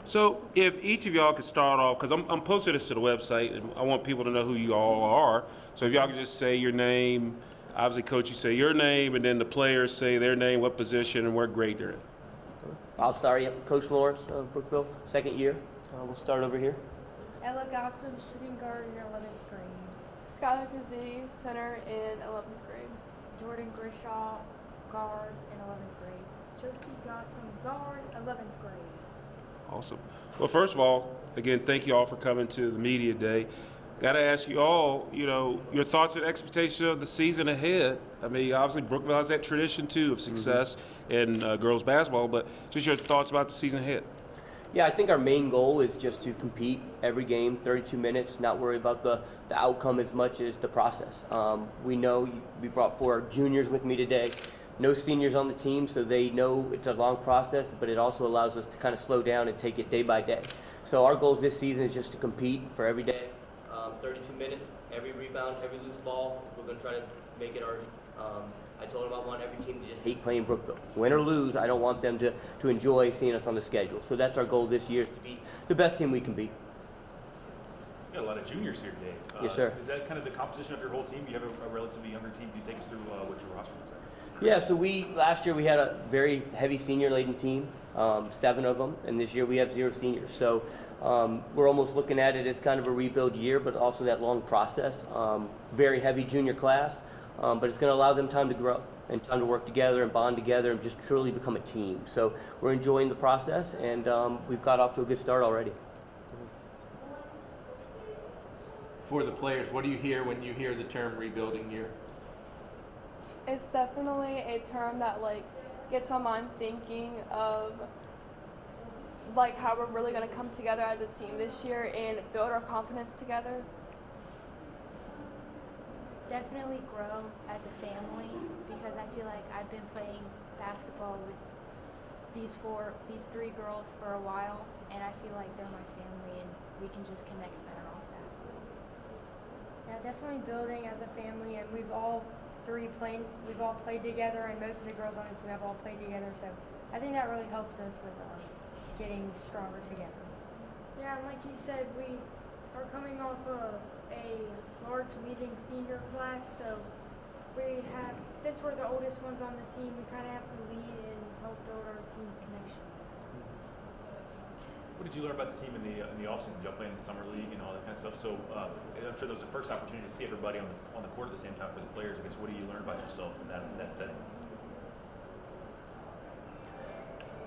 So if each of y'all could start off, because I'm posting this to the website, and I want people to know who you all are. So if y'all could just say your name, obviously, coach, you say your name, and then the players say their name, what position, and what grade they're in. I'll start. Coach Lawrence of Brookville, second year. We'll start over here. Ella Gossam, shooting guard in 11th grade. Skylar Kazee, center in 11th grade. Jordan Grishaw, guard in 11th grade. Josie Gossam, guard, 11th grade. Awesome. Well, first of all, again, thank you all for coming to the media day. Got to ask you all, your thoughts and expectations of the season ahead. I mean, obviously, Brookville has that tradition, too, of success in girls basketball, but just your thoughts about the season ahead. Yeah, I think our main goal is just to compete every game, 32 minutes, not worry about the outcome as much as the process. We know we brought 4 juniors with me today. No seniors on the team, so they know it's a long process, but it also allows us to kind of slow down and take it day by day. So our goals this season is just to compete for every day, 32 minutes, every rebound, every loose ball. We're going to try to make it our I told them I want every team to just hate playing Brookville. Win or lose, I don't want them to enjoy seeing us on the schedule. So that's our goal this year, is to be the best team we can be. You got a lot of juniors here today. Yes, sir. Is that kind of the composition of your whole team? Do you have a relatively younger team? Can you take us through what your roster looks like? Yeah, so last year we had a very heavy senior-laden team, 7 of them, and this year we have 0 seniors. So we're almost looking at it as kind of a rebuild year, but also that long process. Very heavy junior class, but it's going to allow them time to grow and time to work together and bond together and just truly become a team. So we're enjoying the process, and we've got off to a good start already. For the players, what do you hear when you hear the term rebuilding year? It's definitely a term that gets my mind thinking of how we're really going to come together as a team this year and build our confidence together. Definitely grow as a family, because I feel like I've been playing basketball with these 3 girls for a while, and I feel like they're my family and we can just connect better off that. Yeah, definitely building as a family, and we've all played together, and most of the girls on the team have all played together, so I think that really helps us with getting stronger together. Yeah, and like you said, we are coming off of a large leading senior class, so since we're the oldest ones on the team, we kind of have to lead and help build our team's connection. What did you learn about the team in the offseason? Y'all playing in the summer league and all that kind of stuff. So I'm sure that was the first opportunity to see everybody on the court at the same time for the players. I guess, what do you learn about yourself in that setting?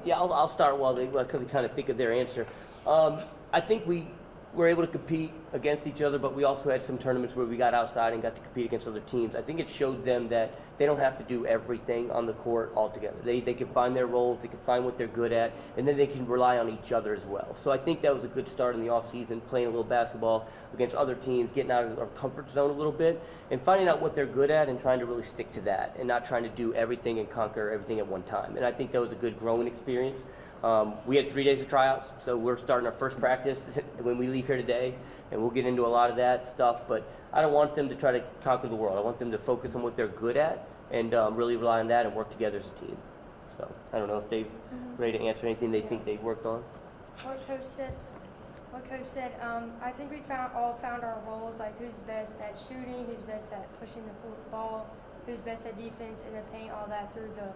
Yeah, I'll start while they kind of think of their answer. I think we were able to compete against each other, but we also had some tournaments where we got outside and got to compete against other teams. I think it showed them that they don't have to do everything on the court altogether. They can find their roles, they can find what they're good at, and then they can rely on each other as well. So I think that was a good start in the off-season, playing a little basketball against other teams, getting out of our comfort zone a little bit, and finding out what they're good at and trying to really stick to that and not trying to do everything and conquer everything at one time. And I think that was a good growing experience. We had 3 days of tryouts, so we're starting our first practice when we leave here today, and we'll get into a lot of that stuff, but I don't want them to try to conquer the world. I want them to focus on what they're good at and really rely on that and work together as a team. So I don't know if they've ready to answer anything they think they've worked on. What Coach said, I think we all found our roles, like who's best at shooting, who's best at pushing the ball, who's best at defense, and then playing all that through the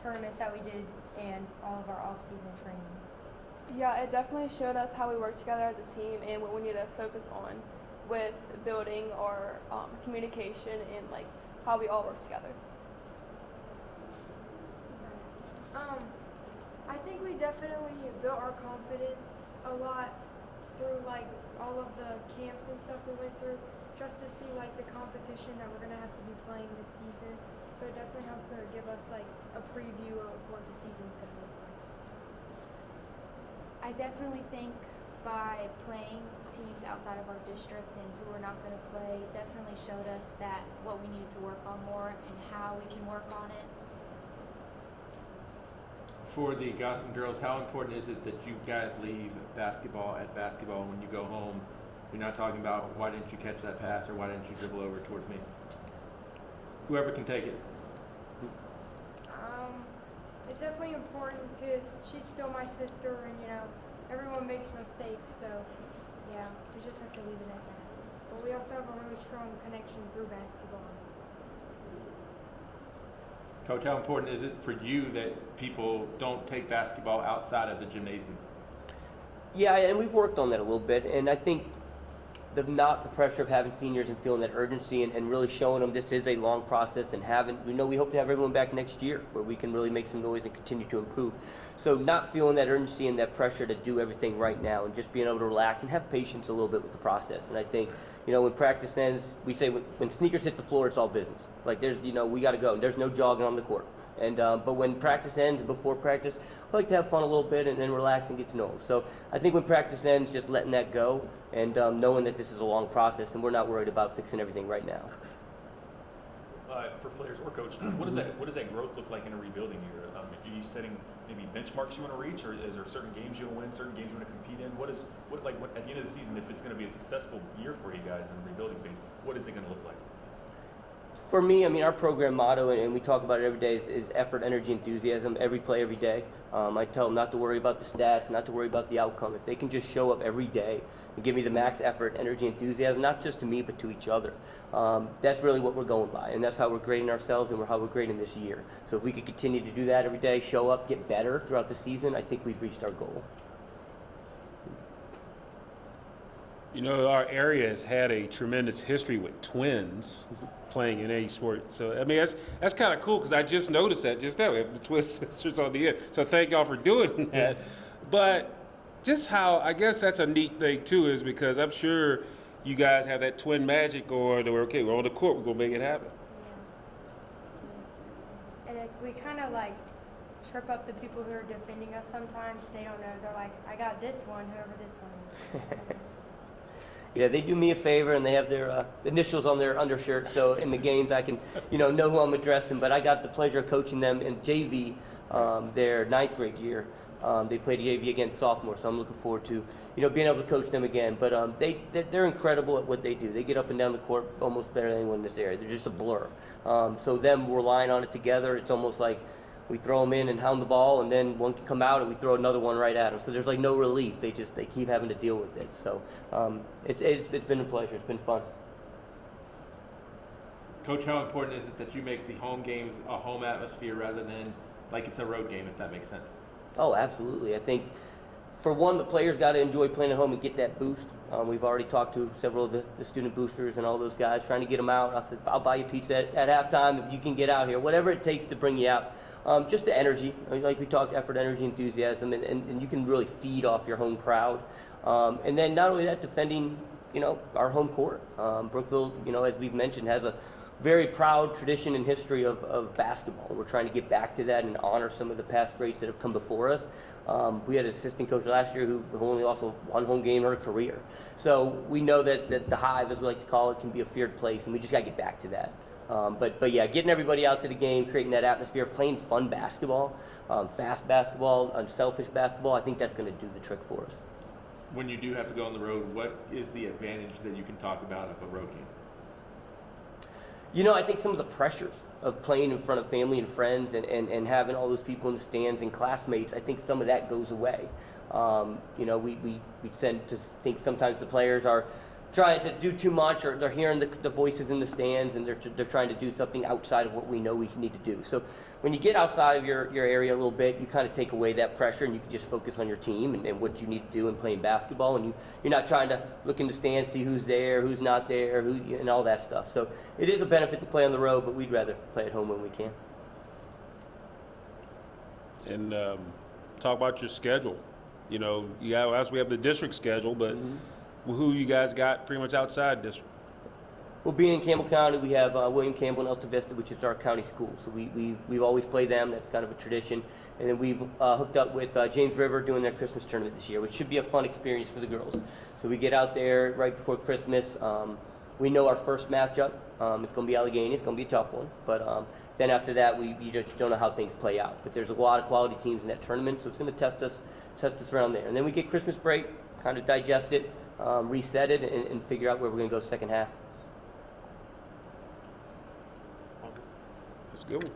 tournaments that we did and all of our off-season training. Yeah, it definitely showed us how we work together as a team and what we need to focus on with building our communication and how we all work together. I think we definitely built our confidence a lot through all of the camps and stuff we went through, just to see the competition that we're gonna have to be playing this season. So it definitely helped to give us a preview of what the season's gonna look like. I definitely think by playing teams outside of our district and who we're not going to play definitely showed us that what we needed to work on more and how we can work on it. For the Gotham girls, how important is it that you guys leave basketball at basketball when you go home? You're not talking about why didn't you catch that pass or why didn't you dribble over towards me? Whoever can take it. It's definitely important because she's still my sister, and everyone makes mistakes, so yeah, we just have to leave it at that. But we also have a really strong connection through basketball. Coach, how important is it for you that people don't take basketball outside of the gymnasium? Yeah, and we've worked on that a little bit, and I think not the pressure of having seniors and feeling that urgency and really showing them this is a long process and we hope to have everyone back next year where we can really make some noise and continue to improve. So not feeling that urgency and that pressure to do everything right now and just being able to relax and have patience a little bit with the process. And I think, when practice ends, we say when sneakers hit the floor, it's all business. Like there's, we got to go. There's no jogging on the court. And but when practice ends and before practice, I like to have fun a little bit and then relax and get to know them. So I think when practice ends, just letting that go and knowing that this is a long process and we're not worried about fixing everything right now. For players or coach, what does that growth look like in a rebuilding year? Are you setting maybe benchmarks you want to reach, or is there certain games you want to win, certain games you want to compete in? What at the end of the season, if it's going to be a successful year for you guys in the rebuilding phase, what is it going to look like? For me, our program motto, and we talk about it every day, is effort, energy, enthusiasm, every play, every day. I tell them not to worry about the stats, not to worry about the outcome. If they can just show up every day and give me the max effort, energy, enthusiasm, not just to me, but to each other. That's really what we're going by, and that's how we're grading ourselves and how we're grading this year. So if we could continue to do that every day, show up, get better throughout the season, I think we've reached our goal. Our area has had a tremendous history with twins playing in any sport. So, that's kind of cool because I just noticed that just now. We have the twin sisters on the end. So thank y'all for doing that. But just how, I guess that's a neat thing too, is because I'm sure you guys have that twin magic going where, okay, we're on the court, we're going to make it happen. And we kind of trip up the people who are defending us sometimes. They don't know. They're like, I got this one, whoever this one is. Yeah, they do me a favor, and they have their initials on their undershirt, so in the games I can, know who I'm addressing. But I got the pleasure of coaching them in JV their 9th grade year. They played JV against sophomores, so I'm looking forward to, being able to coach them again. But they're incredible at what they do. They get up and down the court almost better than anyone in this area. They're just a blur. So them relying on it together, it's almost like we throw them in and hound the ball, and then one can come out and we throw another one right at them. So there's no relief. They keep having to deal with it. So it's been a pleasure. It's been fun. Coach, how important is it that you make the home games a home atmosphere rather than like it's a road game, if that makes sense? Oh, absolutely. I think, for one, the players got to enjoy playing at home and get that boost. We've already talked to several of the student boosters and all those guys, trying to get them out. I said, I'll buy you pizza at halftime if you can get out here, whatever it takes to bring you out. Just the energy, like we talked, effort, energy, enthusiasm, and you can really feed off your home crowd. And then not only that, defending, our home court. Brookville, as we've mentioned, has a very proud tradition and history of basketball. We're trying to get back to that and honor some of the past greats that have come before us. We had an assistant coach last year who only lost one home game in her career. So we know that the Hive, as we like to call it, can be a feared place, and we just got to get back to that. But yeah, getting everybody out to the game, creating that atmosphere, playing fun basketball, fast basketball, unselfish basketball, I think that's going to do the trick for us. When you do have to go on the road, what is the advantage that you can talk about of a road game? I think some of the pressures of playing in front of family and friends and having all those people in the stands and classmates, I think some of that goes away. We tend to think sometimes the players are trying to do too much, or they're hearing the voices in the stands and they're trying to do something outside of what we know we need to do. So when you get outside of your area a little bit, you kind of take away that pressure and you can just focus on your team and what you need to do in playing basketball, and you're not trying to look in the stands, see who's there, who's not there, and all that stuff. So it is a benefit to play on the road, but we'd rather play at home when we can. And talk about your schedule. As we have the district schedule, but who you guys got pretty much outside district? Well, being in Campbell County, we have William Campbell and Alta Vista, which is our county school. So we've always played them. That's kind of a tradition. And then we've hooked up with James River doing their Christmas tournament this year, which should be a fun experience for the girls. So we get out there right before Christmas. We know our first matchup. It's going to be Allegheny. It's going to be a tough one. But then after that, you just don't know how things play out. But there's a lot of quality teams in that tournament, so it's going to test us around there. And then we get Christmas break, kind of digest it, reset it, and figure out where we're going to go second half. That's a good one.